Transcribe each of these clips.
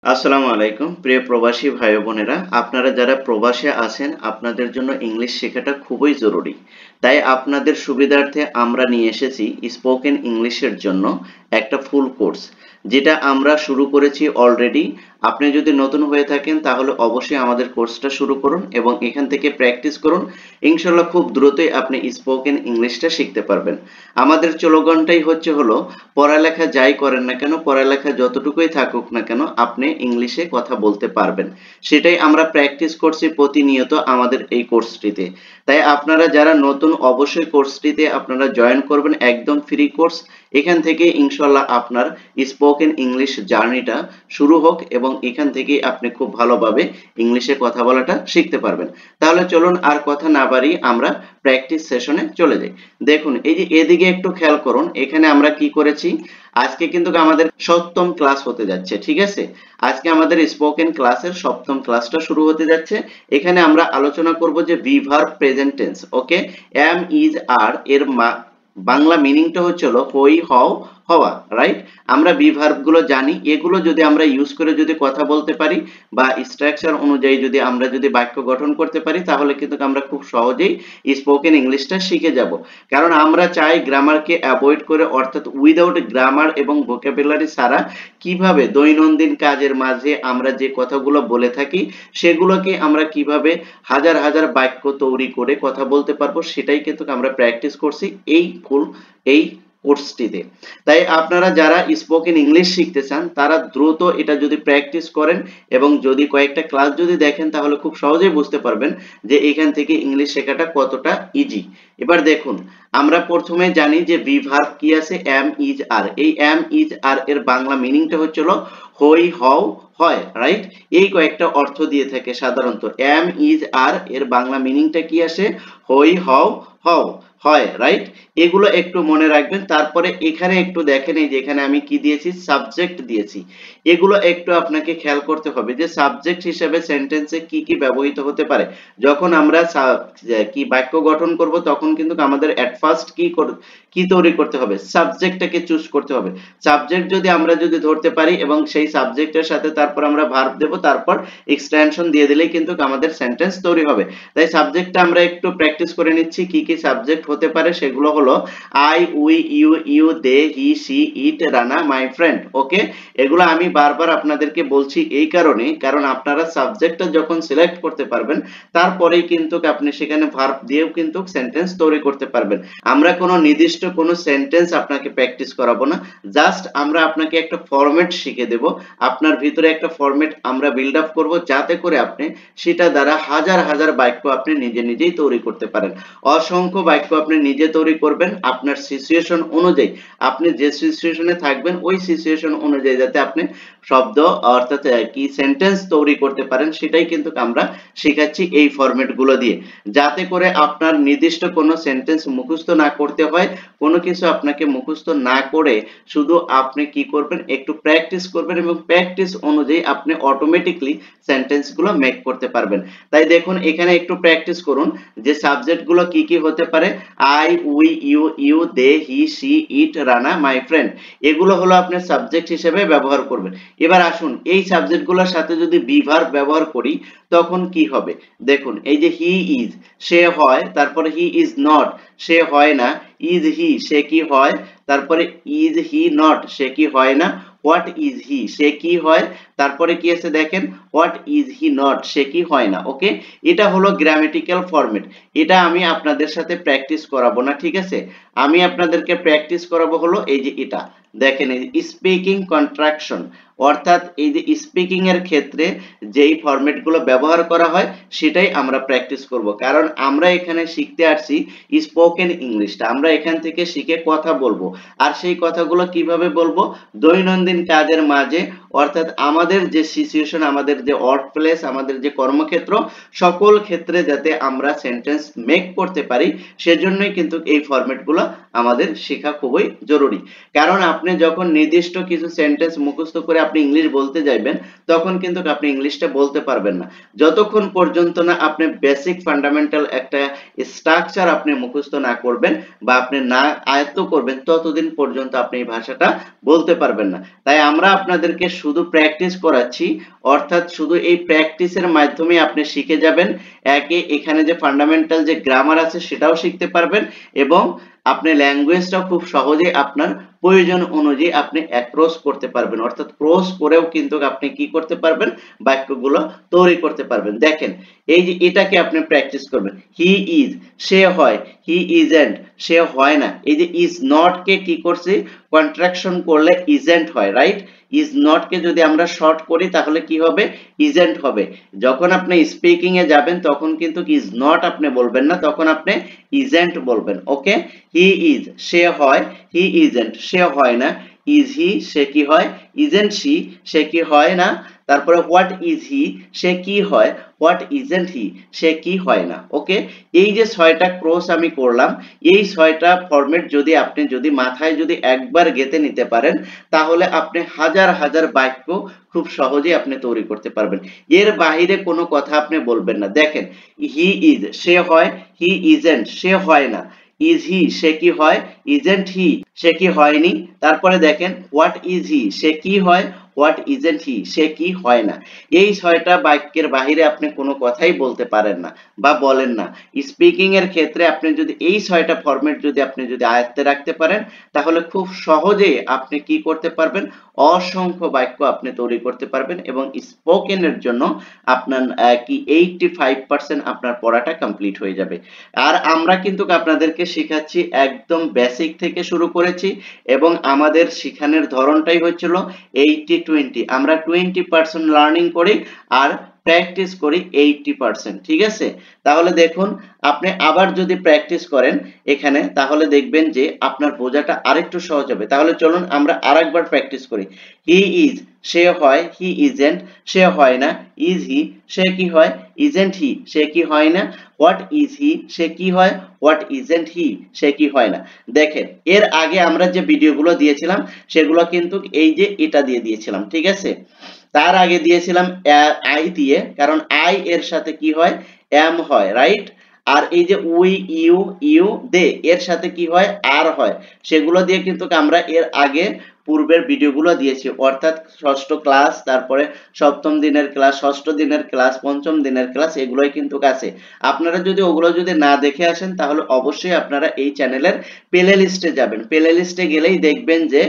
আসসালামু আলাইকুম প্রিয় প্রবাসী ভাই বোনেরা, আপনারা যারা প্রবাসে আছেন আপনাদের জন্য ইংলিশ শেখাটা খুবই জরুরি। তাই আপনাদের সুবিধার্থে আমরা নিয়ে এসেছি স্পোকেন ইংলিশের জন্য একটা ফুল কোর্স, যেটা আমরা শুরু করেছি অলরেডি। আপনি যদি নতুন হয়ে থাকেন তাহলে অবশ্যই আমাদের কোর্সটা শুরু করুন এবং এখান থেকে প্র্যাকটিস করুন। ইনশাল্লাহ খুব দ্রুতই আপনি স্পোকেন ইংলিশটা শিখতে পারবেন। আমাদের স্লোগানটাই হলো পড়ালেখা যাই করেন না কেন, পড়ালেখা যতটুকুই থাকুক না কেন, আপনি ইংলিশে কথা বলতে পারবেন। সেটাই আমরা প্র্যাকটিস করছি প্রতিনিয়ত আমাদের এই কোর্সটিতে। তাই আপনারা যারা নতুন অবশ্যই কোর্সটিতে আপনারা জয়েন করবেন, একদম ফ্রি কোর্স। এখান থেকে ইনশাল্লাহ আপনার স্পোকেন ইংলিশ জার্নিটা শুরু হোক এবং এখান থেকেই আপনি খুব ভালোভাবে ইংলিশে কথা বলাটা শিখতে পারবেন। তাহলে চলুন আর কথা না বাড়িয়ে আমরা প্র্যাকটিস সেশনে চলে যাই। দেখুন, এই যে এদিকে একটু খেয়াল করুন, এখানে আমরা কি করেছি, আজকে কিন্তু আমাদের সপ্তম ক্লাস হতে যাচ্ছে, ঠিক আছে? আজকে আমাদের স্পোকেন ক্লাসের সপ্তম ক্লাসটা শুরু হতে যাচ্ছে। এখানে আমরা আলোচনা করব যে be verb present tense. Okay, am is are এর বাংলা মিনিংটা হলো হই হও হওয়া, রাইট? আমরা বি ভার্ব গুলো জানি, এগুলো যদি আমরা ইউজ করে যদি কথা বলতে পারি বা স্ট্রাকচার অনুযায়ী যদি আমরা যদি বাক্য গঠন করতে পারি, তাহলে কিন্তু আমরা খুব সহজেই স্পোকেন ইংলিশটা শিখে যাব। কারণ আমরা চাই গ্রামারকে অ্যাভয়েড করে, অর্থাৎ উইদাউট গ্রামার এবং ভোকাবুলারি ছাড়া কিভাবে দৈনন্দিন কাজের মাঝে আমরা যে কথাগুলো বলে থাকি সেগুলোকে আমরা কিভাবে হাজার হাজার বাক্য তৈরি করে কথা বলতে পারবো, সেটাই কিন্তু আমরা প্র্যাকটিস করছি এই কোর্সটিতে। তাই আপনারা যারা স্পোকেন ইংলিশ শিখতে চান তারা দ্রুত এটা যদি প্র্যাকটিস করেন এবং যদি কয়েকটা ক্লাস যদি দেখেন, তাহলে খুব সহজেই বুঝতে পারবেন যে এখান থেকে ইংলিশ শেখাটা কতটা ইজি। এবার দেখুন, আমরা প্রথমে জানি যে বি ভার্ব কি আছে, এম ইজ আর। এই এম ইজ আর এর বাংলা মিনিংটা হলো হই হও হয়, রাইট? এই কয়েকটা অর্থ দিয়ে থাকে সাধারণত। এম ইজ আর এর বাংলা মিনিংটা কি আসে, হই হও হও হয়, রাইট? এগুলো একটু মনে রাখবেন। তারপরে এখানে একটু দেখেন, এই যে এখানে আমি কি দিয়েছি, সাবজেক্ট দিয়েছি। এগুলো একটু আপনাকে খেয়াল করতে হবে যে সাবজেক্ট হিসেবে সেন্টেন্সে কি কি ব্যবহৃত হতে পারে। যখন আমরা কি বাক্য গঠন করব, তখন কিন্তু আমাদের এট ফার্স্ট কি তৈরি করতে হবে, সাবজেক্টটাকে চুজ করতে হবে। সাবজেক্ট যদি আমরা যদি ধরতে পারি এবং সেই সাবজেক্টের সাথে তারপর আমরা ভার্ব দেব, তারপর এক্সটেনশন দিয়ে দিলেই কিন্তু আমাদের সেন্টেন্স তৈরি হবে। তাই সাবজেক্টটা আমরা একটু প্র্যাকটিস করে নিচ্ছি। কি কি সাবজেক্ট হতে পারে সেগুলো হলো I, we, you, they, he, she, it, Rana, my friend. Okay, এগুলো আমি বারবার আপনাদেরকে বলছি এই কারণে, কারণ আপনারা সাবজেক্টটা যখন সিলেক্ট করতে পারবেন তারপরেই কিন্তু আপনি সেখানে ভার্ব দিয়েও কিন্তু সেন্টেন্স তৈরি করতে পারবেন। আমরা কোনো নির্দিষ্ট কোনো সেন্টেন্স আপনাকে প্র্যাকটিস করাবো না, জাস্ট আমরা আপনাকে একটা ফরম্যাট শিখে দেব। আপনার ভিতরে একটা ফরম্যাট আমরা বিল্ড আপ করব, যাতে করে আপনি সেটা দ্বারা হাজার হাজার বাক্য আপনি নিজে নিজেই তৈরি করতে পারেন। অসংখ্য বাক্য আপনি নিজে তৈরি করবেন আপনার সিচুয়েশন অনুযায়ী। আপনি যে সিচুয়েশনে থাকবেন ওই সিচুয়েশন অনুযায়ী যাতে আপনি শব্দ, অর্থাৎ কি সেন্টেন্স তৈরি করতে পারেন, সেটাই কিন্তু আমরা শেখাচ্ছি এই ফরম্যাট গুলো দিয়ে, যাতে করে আপনার নির্দিষ্ট কোনো সেন্টেন্স মুখস্থ না করতে হয়। কোনো কিছু আপনাকে মুখস্থ না করে শুধু আপনি কি করবেন, একটু প্র্যাকটিস করবেন এবং প্র্যাকটিস অনুযায়ী আপনি অটোমেটিকলি সেন্টেন্স গুলো মেক করতে পারবেন। তাই দেখুন, এখানে একটু প্র্যাকটিস করুন যে সাবজেক্ট গুলো কি কি হতে পারে। I, we, you, they, he, she, it, Rana, my friend. এগুলো হলো আপনি সাবজেক্ট হিসেবে ব্যবহার করবেন। এবার আসুন, এই সাবজেক্ট গুলোর সাথে যদি বি ভার্ব ব্যবহার করি তখন কি হবে। দেখুন, এই যে হি ইজ, সে হয়, তারপরে হি ইজ নট, সে হয় না। ইজ হি, সে কি হয়, তারপরে ইজ হি নট, সে কি হয় না। হোয়াট ইজ হি, সে কি হয়, তারপরে কি আছে দেখেন, হোয়াট ইজ হি নট, সে কি হয় না। ওকে, এটা হলো গ্রামেটিক্যাল ফরম্যাট। এটা আমি আপনাদের সাথে প্র্যাকটিস করাবো না, ঠিক আছে? আমি আপনাদেরকে প্র্যাকটিস করাবো হলো এই যে এটা দেখেন, এই যে স্পিকিং কন্ট্রাকশন, অর্থাৎ এই যে স্পিকিং এর ক্ষেত্রে যেই ফরম্যাট গুলো ব্যবহার করা হয় সেটাই আমরা প্র্যাকটিস করব। কারণ আমরা এখানে শিখতে আসছি স্পোকেন ইংলিশটা, আমরা এখান থেকে শিখে কথা বলবো। আর সেই কথাগুলো কিভাবে বলবো, দৈনন্দিন কাজের মাঝে, অর্থাৎ আমাদের যে সিচুয়েশন, আমাদের যে ওয়ার্ক প্লেস, আমাদের যে কর্মক্ষেত্র, সকল ক্ষেত্রে যাতে আমরা সেন্টেন্স মেক করতে পারি, সেজন্যই কিন্তু এই ফরম্যাটগুলো আমাদের শেখা খুবই জরুরি। কারণ আপনি যখন নির্দিষ্ট কিছু সেন্টেন্স মুখস্থ করে আপনি ইংলিশ বলতে যাইবেন, তখন কিন্তু আপনি ইংলিশটা বলতে পারবেন না যতক্ষণ পর্যন্ত না আপনি বেসিক ফান্ডামেন্টাল একটা স্ট্রাকচার আপনি মুখস্থ না করবেন বা আপনি না আয়ত্ত করবেন, ততদিন পর্যন্ত আপনি এই ভাষাটা বলতে পারবেন না। তাই আমরা আপনাদেরকে শুধু প্র্যাকটিস করাচ্ছি, অর্থাৎ শুধু এই প্র্যাকটিসের মাধ্যমে আপনি শিখে যাবেন। এখানে যে ফান্ডামেন্টাল যে গ্রামার আছে সেটাও শিখতে পারবেন এবং আপনি ল্যাঙ্গুয়েজটাও খুব সহজেই আপনার প্রয়োজন অনুযায়ী আপনি অ্যাক্রস করতে পারবেন, অর্থাৎ ক্রস করেও কিন্তু আপনি কি করতে পারবেন, বাক্যগুলো তৈরি করতে পারবেন। দেখেন এই যে এটাকে আপনি প্র্যাকটিস করবেন, হি ইজ সে হয়, হি ইজেন্ট সে হয় না। এই যে ইজ নট কে কি করছি, কন্ট্রাকশন করলে ইজেন্ট হয়, রাইট? ইজ নট কে যদি আমরা শর্ট করি তাহলে কি হবে, ইজেন্ট হবে। যখন আপনি স্পিকিং এ যাবেন তখন কিন্তু ইজ নট আপনি বলবেন না, তখন আপনি ইজেন্ট বলবেন। ওকে, হি ইজ সে হয়, হি ইজেন্ট সে হয় না, ইজ হি সে কি হয়, ইজেন্ট শি সে কি হয় না। তারপরে হোয়াট ইজ হি সে কি হয়, হোয়াট ইজেন্ট হি সে কি হয় না। ওকে, এই যে 6টা ক্রস আমি করলাম, এই 6টা ফরম্যাট যদি আপনি যদি মাথায় যদি একবার গেঁথে নিতে পারেন তাহলে আপনি হাজার হাজার বাক্য খুব সহজেই আপনি তৈরি করতে পারবেন। এর বাইরে কোনো কথা আপনি বলবেন না। দেখেন হি ইজ সে হয়, হি ইজেন্ট সে হয় না, ইজ হি সে কি হয়, ইজেন্ট হি সে কি হয়নি। তারপরে দেখেন হোয়াট ইজ হি সে কি হয়, হোয়াট ইজেন্ট হি সে কি হয় না। এই 6টা বাক্যের বাইরে আপনি কোনো কথাই বলতে পারেন না বা বলেন না। স্পিকিং এর ক্ষেত্রে আপনি যদি এই 6টা ফরম্যাট যদি আপনি যদি আয়ত্তে রাখতে পারেন তাহলে খুব সহজেই আপনি কি করতে পারবেন, অসংখ্য বাক্য আপনি তৈরি করতে পারবেন এবং স্পোকেনের জন্য আপনার কি 85% আপনার পড়াটা কমপ্লিট হয়ে যাবে। আর আমরা কিন্তু আপনাদেরকে শেখাচ্ছি একদম বেসিক থেকে শুরু করেছি এবং আমাদের শেখানোর ধরনটাই হচ্ছিল 80-20। আমরা 20% লার্নিং করি আর প্র্যাকটিস করি 80%। ঠিক আছে, তাহলে দেখুন আপনি আবার যদি প্র্যাকটিস করেন এখানে তাহলে দেখবেন যে আপনার বোঝাটা আরেকটু সহজ হবে। তাহলে চলুন আমরা আরেকবার প্র্যাকটিস করি। হি ইজ সে হয়, হি ইজেন্ট সে হয় না, ইজ হি সে কি হয়, ইজেন্ট হি সে কি হয় না, হোয়াট ইজ হি সে কি হয়, হোয়াট ইজেন্ট হি সে কি হয় না। দেখেন এর আগে আমরা যে ভিডিওগুলো দিয়েছিলাম সেগুলো কিন্তু এই যে এটা দিয়ে দিয়েছিলাম, ঠিক আছে? তার আগে দিয়েছিলাম আই দিয়ে, কারণ আই এর সাথে কি হয়, এম হয়, রাইট? আর এই যে উই ইউ ইউ দে এর সাথে কি হয়, আর হয়। সেগুলো দিয়ে কিন্তু আমরা এর আগে পূর্বের ভিডিওগুলো দিয়েছি, অর্থাৎ ষষ্ঠ ক্লাস, তারপরে সপ্তম দিনের ক্লাস, ষষ্ঠ দিনের ক্লাস, পঞ্চম দিনের ক্লাস, এগুলোই কিন্তু আছে। আপনারা যদি ওগুলো যদি না দেখে আসেন তাহলে অবশ্যই আপনারা এই চ্যানেলের প্লে লিস্টে যাবেন। প্লে লিস্টে গেলেই দেখবেন যে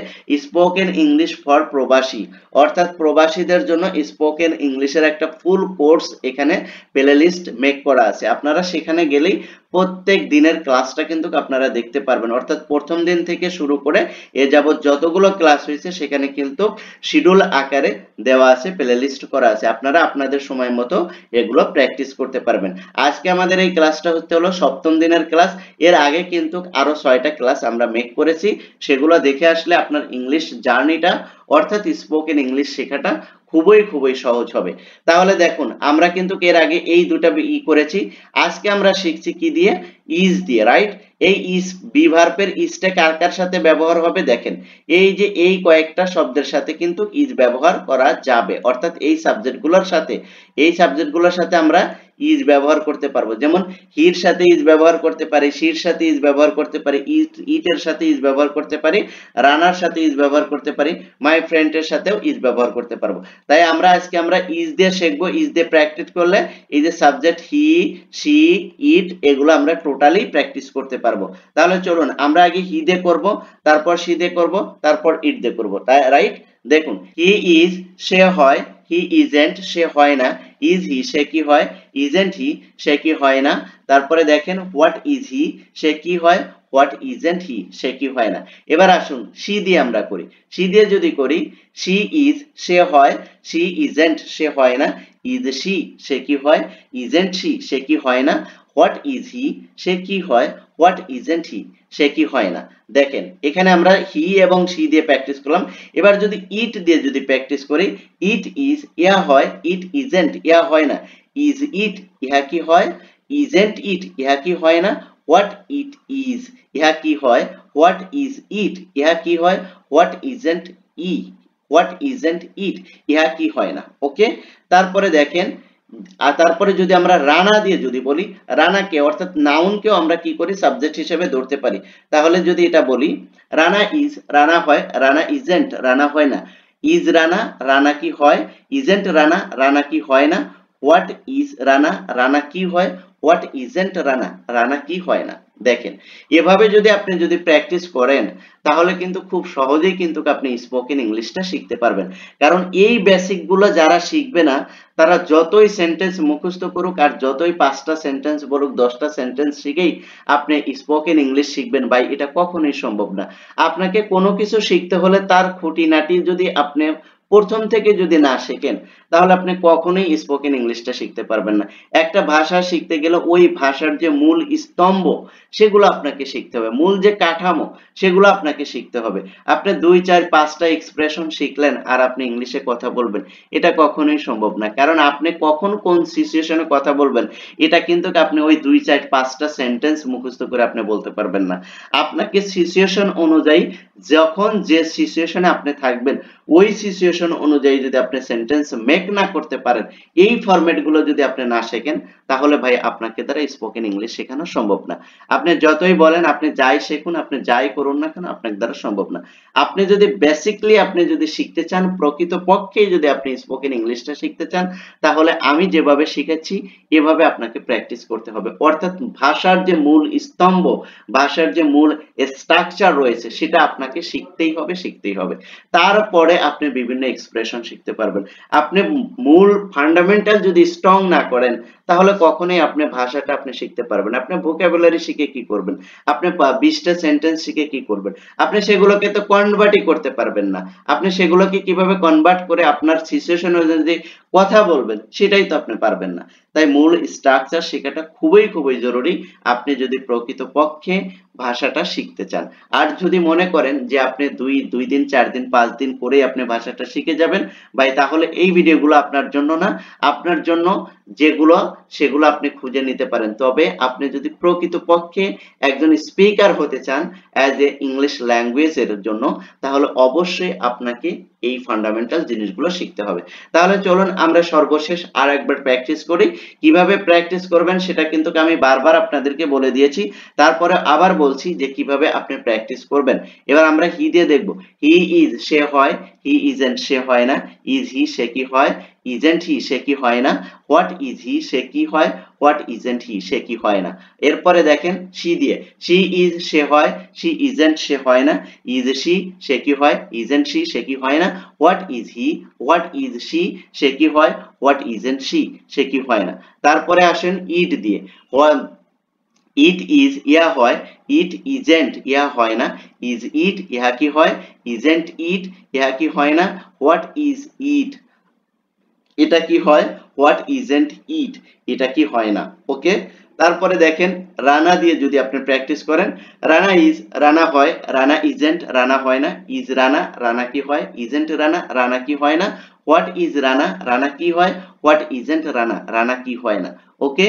স্পোকেন ইংলিশ ফর প্রবাসী, অর্থাৎ প্রবাসীদের জন্য স্পোকেন ইংলিশের একটা ফুল কোর্স এখানে প্লে লিস্ট মেক করা আছে। আপনারা সেখানে গেলেই প্রত্যেক দিনের ক্লাসটা কিন্তু আপনারা দেখতে পারবেন, অর্থাৎ প্রথম দিন থেকে শুরু করে এ যাবত যতগুলো ক্লাস হয়েছে সেখানে কিন্তু শিডিউল আকারে দেওয়া আছে, প্লে লিস্ট করা আছে। আপনারা আপনাদের সময় মতো এগুলো প্র্যাকটিস করতে পারবেন। আজকে আমাদের এই ক্লাসটা হচ্ছে হলো সপ্তম দিনের ক্লাস। এর আগে কিন্তু আরো 6টা ক্লাস আমরা মেক করেছি, সেগুলো দেখে আসলে আপনার ইংলিশ জার্নিটা অর্থাৎ স্পোকেন ইংলিশ শেখাটা খুবই খুবই সহজ হবে। তাহলে দেখুন আমরা কিন্তু এর আগে এই দুটা করেছি, আজকে আমরা শিখছি কি দিয়ে, ইজ দিয়ে, রাইট? এই ইজ বি ভার্বের ইজটা কার কার সাথে ব্যবহার হবে, দেখেন এই যে এই কয়েকটা শব্দের সাথে কিন্তু ইজ ব্যবহার করা যাবে, অর্থাৎ এই সাবজেক্টগুলোর সাথে, এই সাবজেক্টগুলোর সাথে আমরা ইজ ব্যবহার করতে পারবো। যেমন হির সাথে ইজ ব্যবহার করতে পারি, শির সাথে ইজ ব্যবহার করতে পারি, ইটের সাথে ইজ ব্যবহার করতে পারি, রানার সাথে ইজ ব্যবহার করতে পারি, মাই ফ্রেন্ডের সাথেও ইজ ব্যবহার করতে পারবো। তাই আমরা আজকে আমরা ইজ দিয়ে শিখবো। ইজ দিয়ে প্র্যাকটিস করলে এই যে সাবজেক্ট হি, শি, ইট এগুলো আমরা টোটালি প্র্যাকটিস করতে পারবো। তাহলে চলুন আমরা আগে হি দিয়ে করব, তারপর শি দিয়ে করব, তারপর ইট দিয়ে করব, তাই রাইট? দেখুন হি ইজ সে হয়, হি ইজেন্ট সে হয় না, ইজ হি সে কি হয়, ইজেন্ট হি সে কি হয় না। তারপরে দেখেন হোয়াট ইজ হি সে কি হয়, হোয়াট ইজেন্ট হি সে কি হয় না। এবার আসুন শি দিয়ে আমরা করি। শি দিয়ে যদি করি, শি ইজ সে হয়, শি ইজেন্ট সে হয় না, ইজ শি সে কি হয়, ইজেন্ট শি সে কি হয় না। হোয়াট ইজ হি সে কি হয়, হোয়াট ইজেন্ট হি সে কি হয় না। দেখেন এখানে আমরা হি এবং শি দিয়ে প্র্যাকটিস করলাম। এবার যদি ইট দিয়ে যদি প্র্যাকটিস করি, ইট ইজ ইয়া হয়, ইট ইজেন্ট ইয়া হয় না, ইজ ইট ইহা কি হয়, ইজেন্ট ইট ইহা কি হয় না। হোয়াট ইট ইজ ইহা কি হয়, হোয়াট ইজ ইট ইহা কি হয়, what isn't E what isn't it ইহা কি হয় না। ওকে, তারপরে দেখেন আর তারপরে যদি আমরা রানা দিয়ে যদি বলি, রানাকে অর্থাৎ নাউনকেও আমরা কি করি, সাবজেক্ট হিসেবে ধরতে পারি। তাহলে যদি এটা বলি রানা ইজ রানা হয়, রানা ইজেন্ট রানা হয় না, ইজ রানা, রানা কি হয়? ইজেন্ট রানা, রানা কি হয় না? হোয়াট ইজ রানা, রানা কি হয়? হোয়াট ইজেন্ট রানা, রানা কি হয় না? দেখেন, এভাবে যদি আপনি প্র্যাকটিস করেন তাহলে কিন্তু খুব সহজেই কিন্তু আপনি স্পোকেন ইংলিশটা শিখতে পারবেন। কারণ এই বেসিক গুলো যারা শিখবে না, তারা যতই সেন্টেন্স মুখস্থ করুক আর যতই 5টা সেন্টেন্স বলুক, 10টা সেন্টেন্স শিখেই আপনি স্পোকেন ইংলিশ শিখবেন, ভাই এটা কখনোই সম্ভব না। আপনাকে কোনো কিছু শিখতে হলে তার খুঁটিনাটি যদি আপনি প্রথম থেকে যদি না শেখেন, তাহলে আপনি কখনোই স্পোকেন ইংলিশটা শিখতে পারবেন না। একটা ভাষা শিখতে গেলে ওই ভাষার যে মূল স্তম্ভ সেগুলো আপনাকে শিখতে হবে, মূল যে কাঠামো সেগুলো আপনাকে শিখতে হবে। আপনি 2, 4, 5টা এক্সপ্রেশন শিখলেন আর আপনি ইংলিশে কথা বলবেন, এটা কখনোই সম্ভব না। কারণ আপনি কখন কোন সিচুয়েশনে কথা বলবেন এটা কিন্তু আপনি ওই 2, 4, 5টা সেন্টেন্স মুখস্থ করে আপনি বলতে পারবেন না। আপনাকে সিচুয়েশন অনুযায়ী, যখন যে সিচুয়েশনে আপনি থাকবেন ওই সিচুয়েশন অনুযায়ী যদি আপনি সেন্টেন্স মেক না করতে পারেন, এই ফরম্যাট গুলো যদি আপনি না শেখেন, তাহলে ভাই আপনাকে দ্বারা স্পোকেন ইংলিশ শেখানো সম্ভব না। আপনি যতই বলেন, আপনি যাই শিখুন, আপনি যাই করুন না কেন, আপনার দ্বারা সম্ভব না। আপনি যদি বেসিকলি আপনি যদি শিখতে চান, প্রকৃতপক্ষে যদি আপনি স্পোকেন ইংলিশটা শিখতে চান, তাহলে আমি যেভাবে শিখাচ্ছি এভাবে আপনাকে প্র্যাকটিস করতে হবে। অর্থাৎ ভাষার যে মূল স্তম্ভ, ভাষার যে মূল স্ট্রাকচার রয়েছে সেটা আপনাকে শিখতেই হবে, শিখতেই হবে। তারপরে আপনি বিভিন্ন এক্সপ্রেশন শিখতে পারবেন। আপনি মূল ফান্ডামেন্টাল যদি স্ট্রং না করেন, তাহলে কখনোই আপনি ভাষাটা আপনি শিখতে পারবেন। আপনি ভোকাবুলারি শিখে কি করবেন? আপনি 20টা সেন্টেন্স শিখে কি করবেন? আপনি সেগুলোকে তো কনভার্টই করতে পারবেন না। আপনি সেগুলোকে কিভাবে কনভার্ট করে আপনার সিচুয়েশন অনুযায়ী কথা বলবেন সেটাই তো আপনি পারবেন না। তাই মূল স্ট্রাকচার শেখাটা খুবই খুবই জরুরি আপনি যদি প্রকৃতপক্ষে ভাষাটা শিখতে চান। আর যদি মনে করেন যে আপনি 2 দিন, 4 দিন, 5 দিন করেই আপনি ভাষাটা শিখে যাবেন, ভাই তাহলে এই ভিডিওগুলো আপনার জন্য না। আপনার জন্য যেগুলো সেগুলো আপনি খুঁজে নিতে পারেন। তবে আপনি যদি প্রকৃতপক্ষে একজন স্পিকার হতে চান অ্যাজ এ ইংলিশ ল্যাঙ্গুয়েজের জন্য, তাহলে অবশ্যই আপনাকে এই ফান্ডামেন্টাল জিনিসগুলো শিখতে হবে। তাহলে চলুন আমরা সর্বশেষ আর একবার প্র্যাকটিস করি। কিভাবে প্র্যাকটিস করবেন সেটা কিন্তু আমি বারবার আপনাদেরকে বলে দিয়েছি, তারপরে আবার বলছি যে কিভাবে আপনি প্র্যাকটিস করবেন। এবার আমরা হি দিয়ে দেখব। হি ইজ সে হয়, হি ইজেন্ট সে হয় না, ইজ হি সে কি হয়, ইজেন্ট হি সে কি হয় না, হোয়াট ইজ হি সে কি হয়, হোয়াট ইজেন্ট হি সে কি হয় না। এরপরে দেখেন শি দিয়ে। শি ইজ সে হয়, শি ইজেন্ট সে হয় না, ইজ শি সে কি হয়, ইজেন্ট শি সে কি হয় না, what is he, what is she সে কি হয়, হোয়াট ইজেন্ট শি সে কি হয় না। তারপরে আসেন ইট দিয়ে। ইট ইজ ইয়া হয়, ইট ইজেন্ট ইয়া হয় না, ইজ ইট ইহা কি হয়, ইজেন্ট ইট ইহা কি হয় না, হোয়াট ইজ ইট এটা কি হয়, হোয়াট ইজেন্ট ইট এটা কি হয় না। ওকে, তারপরে দেখেন রানা দিয়ে যদি আপনি প্র্যাকটিস করেন, রানা ইজ রানা হয়, রানা ইজেন্ট রানা হয় না, ইজ রানা রানা কি হয়, ইজেন্ট রানা রানা কি হয় না, হোয়াট ইজ রানা রানা কি হয়, হোয়াট ইজেন্ট রানা রানা কি হয় না। ওকে,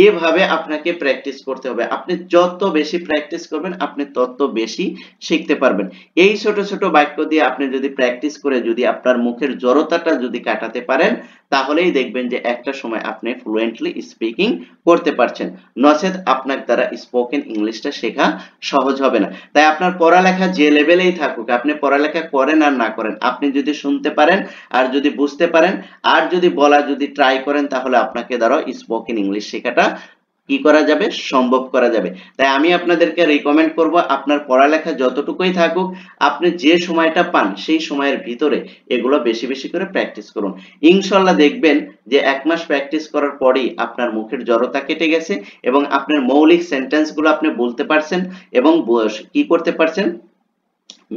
এভাবে আপনাকে প্র্যাকটিস করতে হবে। আপনি যত বেশি প্র্যাকটিস করবেন আপনি তত বেশি শিখতে পারবেন। এই ছোট ছোট বাক্য দিয়ে আপনি যদি প্র্যাকটিস করে যদি আপনার মুখের জড়তাটা যদি কাটাতে পারেন, তাহলেই দেখবেন যে একটা সময় আপনি ফ্লুয়েন্টলি স্পিকিং করতে পারছেন। নচেত আপনার দ্বারা স্পোকেন ইংলিশটা শেখা সহজ হবে না। তাই আপনার পড়ালেখা যে লেভেলেই থাকুক, আপনি পড়ালেখা করেন আর না করেন, আপনি যদি শুনতে পারেন আর যদি বুঝতে পারেন আর যদি বলা যদি ট্রাই করেন, তাহলে আপনাকে দ্বারা স্পোকেন ইংলিশ শেখাটা কি করা যাবে, সম্ভব করা যাবে। তাই আমি আপনাদেরকে রিকমেন্ড করব, আপনার পড়ালেখা যতটুকুই থাকুক আপনি যে সময়টা পান সেই সময়ের ভিতরে এগুলো বেশি বেশি করে প্র্যাকটিস করুন। ইনশাআল্লাহ দেখবেন যে 1 মাস প্র্যাকটিস করার পরেই আপনার মুখের জড়তা কেটে গেছে এবং আপনার মৌলিক সেন্টেন্স গুলো আপনি বলতে পারছেন এবং কি করতে পারছেন,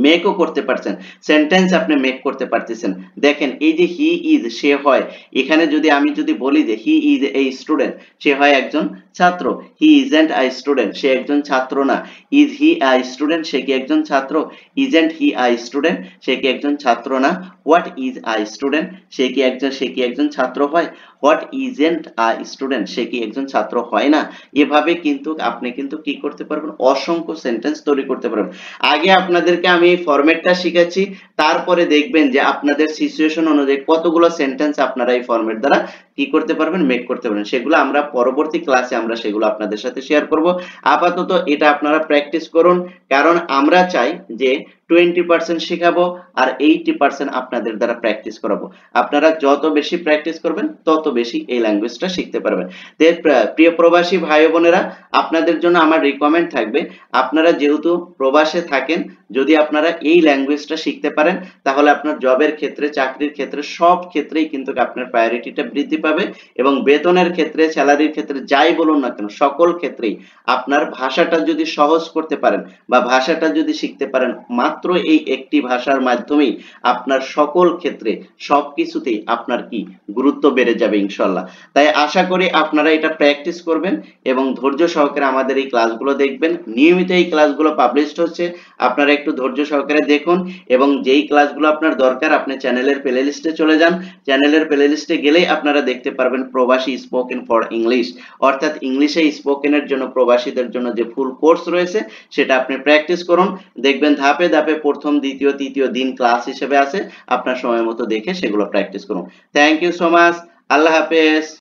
মেকও করতে পারছেন, সেন্টেন্স আপনি মেক করতে পারতেছেন। দেখেন এই যে হি ইজ সে হয়, এখানে যদি আমি যদি বলি যে হি ইজ এ স্টুডেন্ট, সে হয় একজন ছাত্র। হি ইজেন্ট আ স্টুডেন্ট, সে একজন ছাত্র না। ইজ হি আ স্টুডেন্ট, সে কি একজন ছাত্র, ইজেন্ট হি আ স্টুডেন্ট, সে কি একজন ছাত্র না। হোয়াট ইজ আ স্টুডেন্ট, সে কি একজন ছাত্র হয়, হোয়াট ইজেন্ট আ স্টুডেন্ট, সে কি একজন ছাত্র হয় না। এভাবে কিন্তু আপনি কিন্তু কি করতে পারবেন, অসংখ্য সেন্টেন্স তৈরি করতে পারবেন। আগে আপনাদেরকে আমি এই ফরম্যাটটা শিখাচ্ছি, তারপরে দেখবেন যে আপনাদের সিচুয়েশন অনুযায়ী কতগুলো সেন্টেন্স আপনারা এই ফরম্যাট দ্বারা কি করতে পারবেন, মেক করতে পারবেন। সেগুলো আমরা পরবর্তী ক্লাসে আমরা সেগুলো আপনাদের সাথে শেয়ার করব। আপাতত এটা আপনারা প্র্যাকটিস করুন, কারণ আমরা চাই যে 20% শেখাবো আর 80% আপনাদের দ্বারা প্র্যাকটিস করাবো। আপনারা যত বেশি প্র্যাকটিস করবেন তত বেশি এই ল্যাঙ্গুয়েজটা শিখতে পারবেন। প্রিয় প্রবাসী ভাই বোনেরা, আপনাদের জন্য আমার রিকমেন্ড থাকবে, আপনারা যেহেতু প্রবাসে থাকেন, যদি আপনারা এই ল্যাঙ্গুয়েজটা শিখতে পারেন তাহলে আপনার জবের ক্ষেত্রে, চাকরির ক্ষেত্রে, সব ক্ষেত্রেই কিন্তু আপনার প্রায়োরিটিটা বৃদ্ধি পাবে এবং বেতনের ক্ষেত্রে, স্যালারির ক্ষেত্রে, যাই বলুন না কেন সকল ক্ষেত্রেই আপনার ভাষাটা যদি সহজ করতে পারেন বা ভাষাটা যদি শিখতে পারেন, মাত্র এই একটি ভাষার মাধ্যমেই আপনার সকল ক্ষেত্রে সবকিছুতেই আপনার কি গুরুত্ব বেড়ে যাবে ইনশাআল্লাহ। তাই আশা করি আপনারা এটা প্র্যাকটিস করবেন এবং ধৈর্য সহকারে আমাদের এই ক্লাসগুলো দেখবেন। নিয়মিত এই ক্লাসগুলো পাবলিশড হচ্ছে, আপনারা একটু ধৈর্য সহকারে দেখুন এবং যেই ক্লাসগুলো আপনার দরকার আপনি চ্যানেলের প্লেলিস্টে চলে যান। চ্যানেলের প্লেলিস্টে গেলেই আপনারা দেখতে পারবেন প্রবাসী স্পোকেন ফর ইংলিশ, অর্থাৎ ইংলিশে স্পোকেনের জন্য প্রবাসীদের জন্য যে ফুল কোর্স রয়েছে সেটা আপনি প্র্যাকটিস করুন। দেখবেন ধাপে ধাপে প্রথম, দ্বিতীয়, তৃতীয় দিন ক্লাস হিসেবে আছে, আপনার সময় মতো দেখে সেগুলো প্র্যাকটিস করুন। Thank you so much. আল্লাহ হাফেজ।